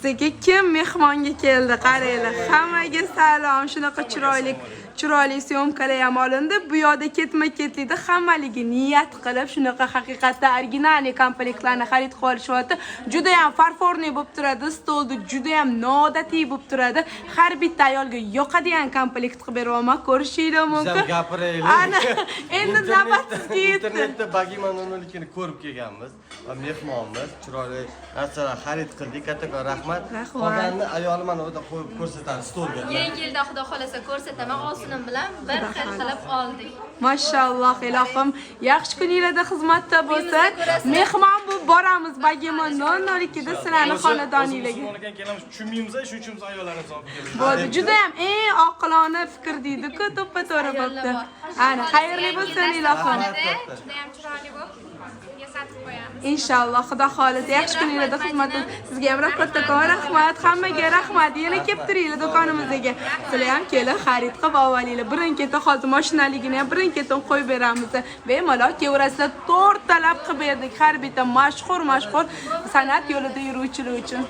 Bizga kim mehmonga keldi? Qaranglar. Hammaga salom. Shunaqa chiroyli syomkalar ham olindi. Bu yoqda ketma-ketlikda hammaligi niyat qilib shunaqa haqiqatda original komplektlarni xarid qilib olishyapti. Juda ham farforniy bo'lib turadi, stolda juda ham noodatiy bo'lib turadi. Har bitta ayolga yoqadigan komplekt qilib beryapman. Ko'rishinglar mumkin. Biz gapiraylik. Ana, endi navbatimizga yetdi. Internetda Bagima no'nolikini ko'rib kelganmiz va mehmonmiz, chiroyli narsalar xarid qildik. Kattakon rahmat. Qolganini ayolim mana o'da qo'yib ko'rsatadi stolga. Yangi yilda xudo xolasa ko'rsataman. Olsinim bilan bir xil qilib oldik. Mashalloh, ilohim. Yaxshi kuninglarda xizmatda bo'lsak, mehmon bo'lib boramiz Bagima no'nolikida sizlarning xonadoningizga. O'smonga kelamiz, tushunmaymiz, shuning uchun biz ayollarni hisobiga keldik. Bo'ldi. Juda ham eng oqilona fikr deydi-ku, to'ppa-to'g'ri bo'libdi. Ana, xayrli bo'lsin ilohim. Juda ham chiroyli bo'lib yasatib qo'yamiz. Inshaalloh, xudo xolisa yaxshi kuninglarda xizmatda. Sizga ham kattakon rahmat, hammaga rahmat. Yana kelib turinglar do'konimizga. Sizlar ham kelib xarid qilib olinglar. Birin-ketin hozir mashinaligini ham birin-ketin qo'yib beramiz. Bemalol kevrasida to'rtalab qilib berdik. Har bitta mashhur san'at yo'lida yuruvchilar uchun.